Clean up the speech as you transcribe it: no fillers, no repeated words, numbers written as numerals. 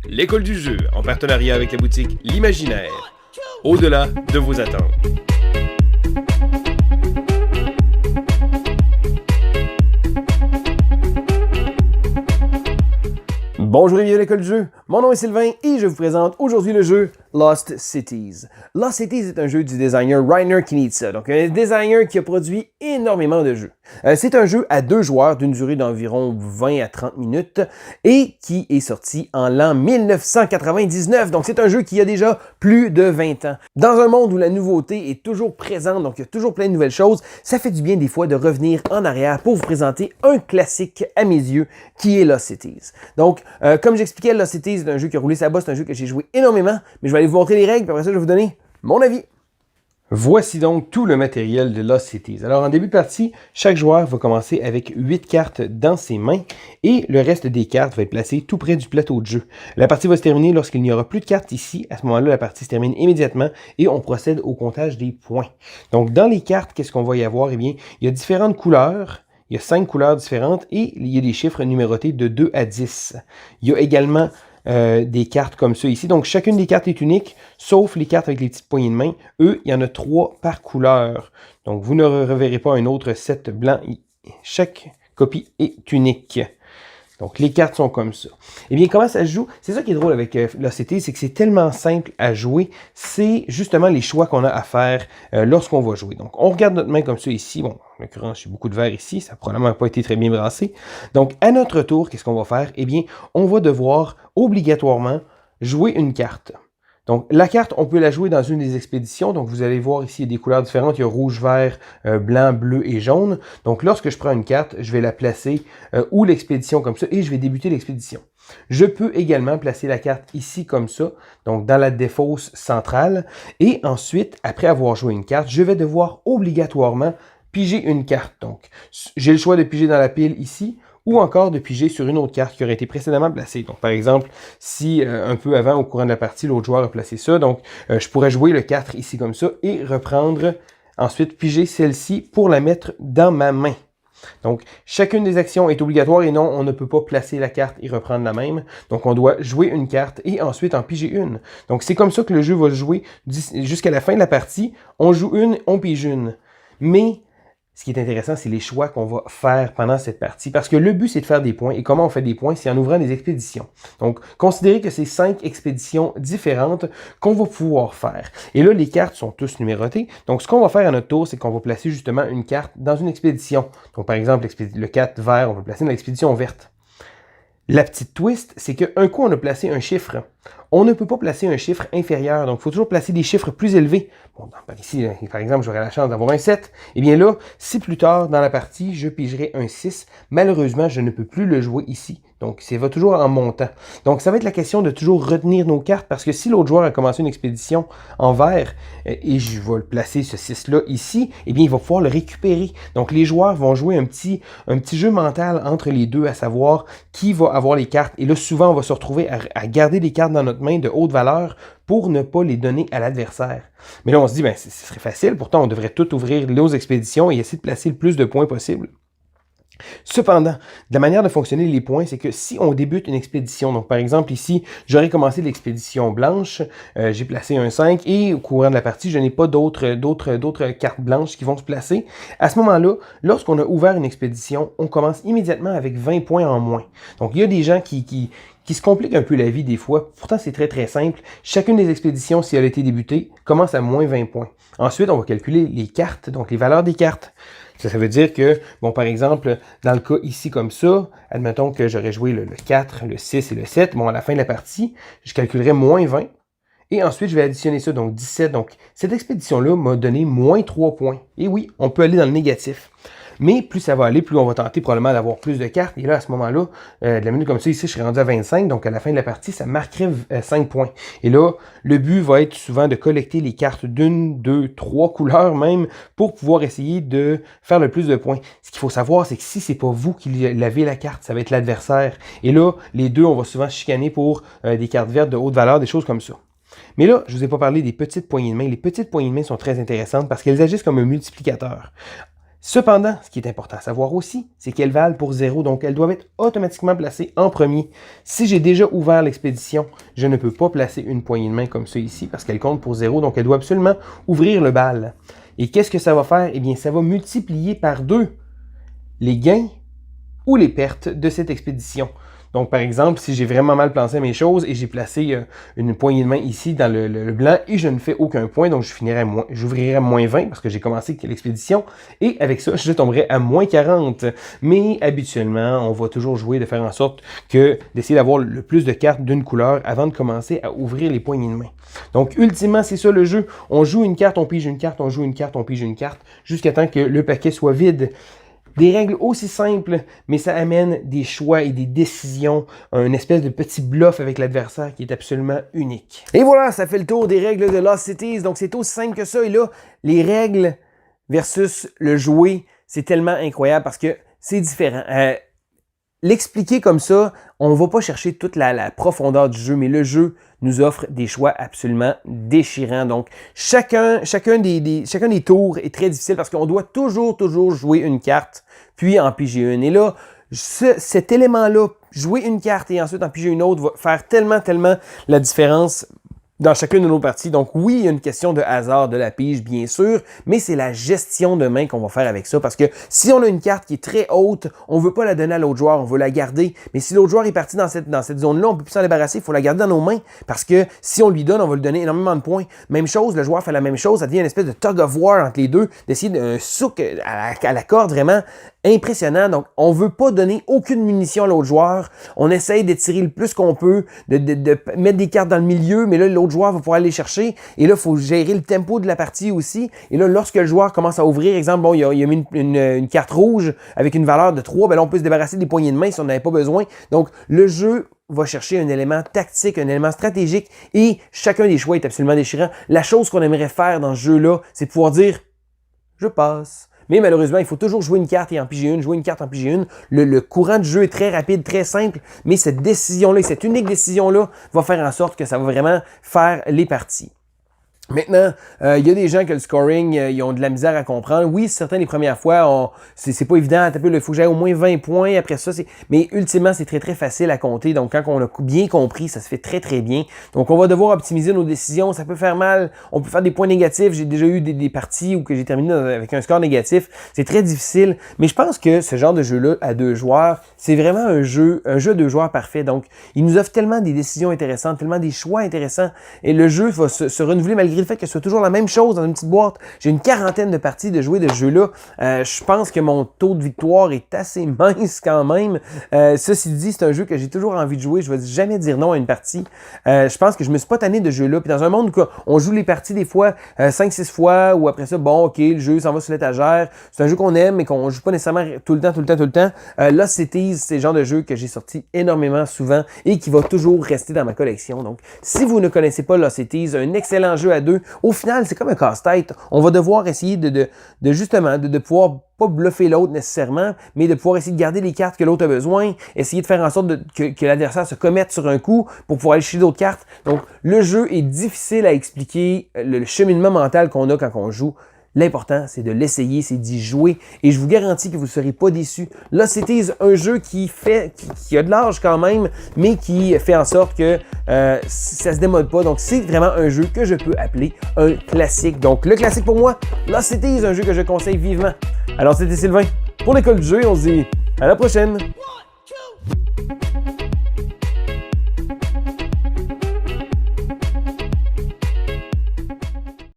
l'école du jeu, en partenariat avec la boutique L'Imaginaire. Au-delà de vos attentes. Bonjour et bienvenue à l'école du jeu, mon nom est Sylvain et je vous présente aujourd'hui le jeu Lost Cities. Lost Cities est un jeu du designer Reiner Knizia, donc un designer qui a produit énormément de jeux. C'est un jeu à 2 joueurs d'une durée d'environ 20 à 30 minutes et qui est sorti en l'an 1999, donc c'est un jeu qui a déjà plus de 20 ans. Dans un monde où la nouveauté est toujours présente, donc il y a toujours plein de nouvelles choses, ça fait du bien des fois de revenir en arrière pour vous présenter un classique à mes yeux qui est Lost Cities. Donc, comme j'expliquais, Lost Cities est un jeu qui a roulé sa bosse, c'est un jeu que j'ai joué énormément, mais je vais aller vous montrer les règles, puis après ça, je vais vous donner mon avis. Voici donc tout le matériel de Lost Cities. Alors, en début de partie, chaque joueur va commencer avec 8 cartes dans ses mains et le reste des cartes va être placé tout près du plateau de jeu. La partie va se terminer lorsqu'il n'y aura plus de cartes ici. À ce moment-là, la partie se termine immédiatement et on procède au comptage des points. Donc, dans les cartes, qu'est-ce qu'on va y avoir? Eh bien, il y a différentes couleurs. Il y a 5 couleurs différentes et il y a des chiffres numérotés de 2 à 10. Il y a également des cartes comme ça ici. Donc, chacune des cartes est unique, sauf les cartes avec les petites poignées de main. Eux, il y en a 3 par couleur. Donc, vous ne reverrez pas un autre set blanc. Chaque copie est unique. Donc, les cartes sont comme ça. Eh bien, comment ça se joue? C'est ça qui est drôle avec Lost Cities, c'est que c'est tellement simple à jouer. C'est justement les choix qu'on a à faire lorsqu'on va jouer. Donc, on regarde notre main comme ça ici. Bon, en l'occurrence, j'ai beaucoup de verre ici. Ça n'a probablement pas été très bien brassé. Donc, à notre tour, qu'est-ce qu'on va faire? Eh bien, on va devoir obligatoirement jouer une carte. Donc, la carte, on peut la jouer dans une des expéditions. Donc, vous allez voir ici, il y a des couleurs différentes. Il y a rouge, vert, blanc, bleu et jaune. Donc, lorsque je prends une carte, je vais la placer où l'expédition comme ça et je vais débuter l'expédition. Je peux également placer la carte ici comme ça, donc dans la défausse centrale. Et ensuite, après avoir joué une carte, je vais devoir obligatoirement piger une carte. Donc, j'ai le choix de piger dans la pile ici, ou encore de piger sur une autre carte qui aurait été précédemment placée. Donc, par exemple, si un peu avant, au courant de la partie, l'autre joueur a placé ça, donc je pourrais jouer le 4 ici comme ça et reprendre, ensuite piger celle-ci pour la mettre dans ma main. Donc, chacune des actions est obligatoire et non, on ne peut pas placer la carte et reprendre la même. Donc, on doit jouer une carte et ensuite en piger une. Donc, c'est comme ça que le jeu va se jouer jusqu'à la fin de la partie. On joue une, on pige une. Mais ce qui est intéressant, c'est les choix qu'on va faire pendant cette partie. Parce que le but, c'est de faire des points. Et comment on fait des points? C'est en ouvrant des expéditions. Donc, considérez que c'est 5 expéditions différentes qu'on va pouvoir faire. Et là, les cartes sont tous numérotées. Donc, ce qu'on va faire à notre tour, c'est qu'on va placer justement une carte dans une expédition. Donc, par exemple, le 4 vert, on va le placer dans l'expédition verte. La petite twist, c'est qu'un coup, on a placé un chiffre. On ne peut pas placer un chiffre inférieur. Donc, il faut toujours placer des chiffres plus élevés. Bon, par ici, par exemple, j'aurais la chance d'avoir un 7. Eh bien là, si plus tard dans la partie, je pigerai un 6, malheureusement, je ne peux plus le jouer ici. Donc, ça va toujours en montant. Donc, ça va être la question de toujours retenir nos cartes parce que si l'autre joueur a commencé une expédition en vert et je vais le placer ce 6-là ici, eh bien, il va pouvoir le récupérer. Donc, les joueurs vont jouer un petit jeu mental entre les deux, à savoir qui va avoir les cartes. Et là, souvent, on va se retrouver à garder des cartes dans notre main de haute valeur pour ne pas les donner à l'adversaire. Mais là, on se dit, ben, ce serait facile. Pourtant, on devrait tout ouvrir nos expéditions et essayer de placer le plus de points possible. Cependant, la manière de fonctionner les points, c'est que si on débute une expédition, donc par exemple ici, j'aurais commencé l'expédition blanche, j'ai placé un 5 et au courant de la partie, je n'ai pas d'autres cartes blanches qui vont se placer. À ce moment-là, lorsqu'on a ouvert une expédition, on commence immédiatement avec 20 points en moins. Donc il y a des gens qui se compliquent un peu la vie des fois. Pourtant, c'est très très simple. Chacune des expéditions, si elle a été débutée, commence à moins 20 points. Ensuite, on va calculer les cartes, donc les valeurs des cartes. Ça veut dire que, bon, par exemple, dans le cas ici comme ça, admettons que j'aurais joué le 4, le 6 et le 7. Bon, à la fin de la partie, je calculerai moins 20. Et ensuite, je vais additionner ça, donc 17. Donc, cette expédition-là m'a donné moins 3 points. Et oui, on peut aller dans le négatif. Mais plus ça va aller, plus on va tenter probablement d'avoir plus de cartes. Et là, à ce moment-là, de la minute comme ça, ici, je serais rendu à 25. Donc, à la fin de la partie, ça marquerait 5 points. Et là, le but va être souvent de collecter les cartes d'une, 2, 3 couleurs même pour pouvoir essayer de faire le plus de points. Ce qu'il faut savoir, c'est que si c'est pas vous qui l'avez la carte, ça va être l'adversaire. Et là, les deux, on va souvent se chicaner pour des cartes vertes de haute valeur, des choses comme ça. Mais là, je ne vous ai pas parlé des petites poignées de main. Les petites poignées de main sont très intéressantes parce qu'elles agissent comme un multiplicateur. Cependant, ce qui est important à savoir aussi, c'est qu'elles valent pour 0, donc elles doivent être automatiquement placées en premier. Si j'ai déjà ouvert l'expédition, je ne peux pas placer une poignée de main comme ça ici parce qu'elle compte pour 0, donc elle doit absolument ouvrir le bal. Et qu'est-ce que ça va faire? Eh bien, ça va multiplier par 2 les gains ou les pertes de cette expédition. Donc, par exemple, si j'ai vraiment mal placé mes choses et j'ai placé une poignée de main ici dans le blanc et je ne fais aucun point, donc j'ouvrirai à moins 20 parce que j'ai commencé l'expédition et avec ça, je tomberai à moins 40. Mais habituellement, on va toujours jouer de faire en sorte que d'essayer d'avoir le plus de cartes d'une couleur avant de commencer à ouvrir les poignées de main. Donc, ultimement, c'est ça le jeu. On joue une carte, on pige une carte, on joue une carte, on pige une carte, jusqu'à temps que le paquet soit vide. Des règles aussi simples, mais ça amène des choix et des décisions, une espèce de petit bluff avec l'adversaire qui est absolument unique. Et voilà, ça fait le tour des règles de Lost Cities. Donc c'est aussi simple que ça. Et là, les règles versus le jouer, c'est tellement incroyable parce que c'est différent. L'expliquer comme ça, on ne va pas chercher toute la profondeur du jeu, mais le jeu nous offre des choix absolument déchirants. Donc, chacun des tours est très difficile parce qu'on doit toujours jouer une carte, puis en piger une. Et là, cet élément-là, jouer une carte et ensuite en piger une autre, va faire tellement la différence dans chacune de nos parties. Donc oui, il y a une question de hasard de la pige, bien sûr, mais c'est la gestion de main qu'on va faire avec ça, parce que si on a une carte qui est très haute, on veut pas la donner à l'autre joueur, on veut la garder, mais si l'autre joueur est parti dans cette zone-là, on peut plus s'en débarrasser, il faut la garder dans nos mains, parce que si on lui donne, on va lui donner énormément de points. Même chose, le joueur fait la même chose, ça devient une espèce de tug of war entre les deux, d'essayer d'un souk à la corde vraiment impressionnant. Donc, on veut pas donner aucune munition à l'autre joueur. On essaye d'étirer le plus qu'on peut, de mettre des cartes dans le milieu, mais là, l'autre joueur va pouvoir aller les chercher. Et là, il faut gérer le tempo de la partie aussi. Et là, lorsque le joueur commence à ouvrir, exemple, bon, il a mis une carte rouge avec une valeur de 3, ben là, on peut se débarrasser des poignées de main si on n'avait pas besoin. Donc, le jeu va chercher un élément tactique, un élément stratégique, et chacun des choix est absolument déchirant. La chose qu'on aimerait faire dans ce jeu-là, c'est pouvoir dire « je passe ». Mais malheureusement, il faut toujours jouer une carte et en piger une, jouer une carte, en piger une. Le courant de jeu est très rapide, très simple, mais cette décision-là, cette unique décision-là va faire en sorte que ça va vraiment faire les parties. Maintenant, il y a des gens que le scoring, ils ont de la misère à comprendre. Oui, certains les premières fois, c'est pas évident. Il faut que j'aille au moins 20 points. Après ça, mais ultimement, c'est très facile à compter. Donc, quand on a bien compris, ça se fait très bien. Donc, on va devoir optimiser nos décisions. Ça peut faire mal. On peut faire des points négatifs. J'ai déjà eu des parties où que j'ai terminé avec un score négatif. C'est très difficile. Mais je pense que ce genre de jeu-là, à 2 joueurs, c'est vraiment un jeu à 2 joueurs parfait. Donc, il nous offre tellement des décisions intéressantes, tellement des choix intéressants. Et le jeu va se renouveler malgré le fait que ce soit toujours la même chose dans une petite boîte. J'ai une quarantaine de parties de jouer de ce jeu-là. Je pense que mon taux de victoire est assez mince quand même. Ceci dit, c'est un jeu que j'ai toujours envie de jouer. Je ne vais jamais dire non à une partie. Je pense que je me suis pas tanné de ce jeu-là. Puis dans un monde où on joue les parties des fois 5-6 fois, ou après ça, bon, ok, le jeu s'en va sur l'étagère. C'est un jeu qu'on aime, mais qu'on joue pas nécessairement tout le temps. Lost Cities, c'est le genre de jeu que j'ai sorti énormément souvent et qui va toujours rester dans ma collection. Donc, si vous ne connaissez pas Lost Cities, un excellent jeu à 2. Au final, c'est comme un casse-tête. On va devoir essayer de pouvoir pas bluffer l'autre nécessairement, mais de pouvoir essayer de garder les cartes que l'autre a besoin, essayer de faire en sorte que l'adversaire se commette sur un coup pour pouvoir aller chercher d'autres cartes. Donc, le jeu est difficile à expliquer, le cheminement mental qu'on a quand on joue. L'important, c'est de l'essayer, c'est d'y jouer, et je vous garantis que vous ne serez pas déçus. Là, c'était un jeu qui a de l'âge quand même, mais qui fait en sorte que ça se démode pas. Donc, c'est vraiment un jeu que je peux appeler un classique. Donc, le classique pour moi, là, c'était un jeu que je conseille vivement. Alors, c'était Sylvain pour l'école du jeu, on se dit à la prochaine! 1, 2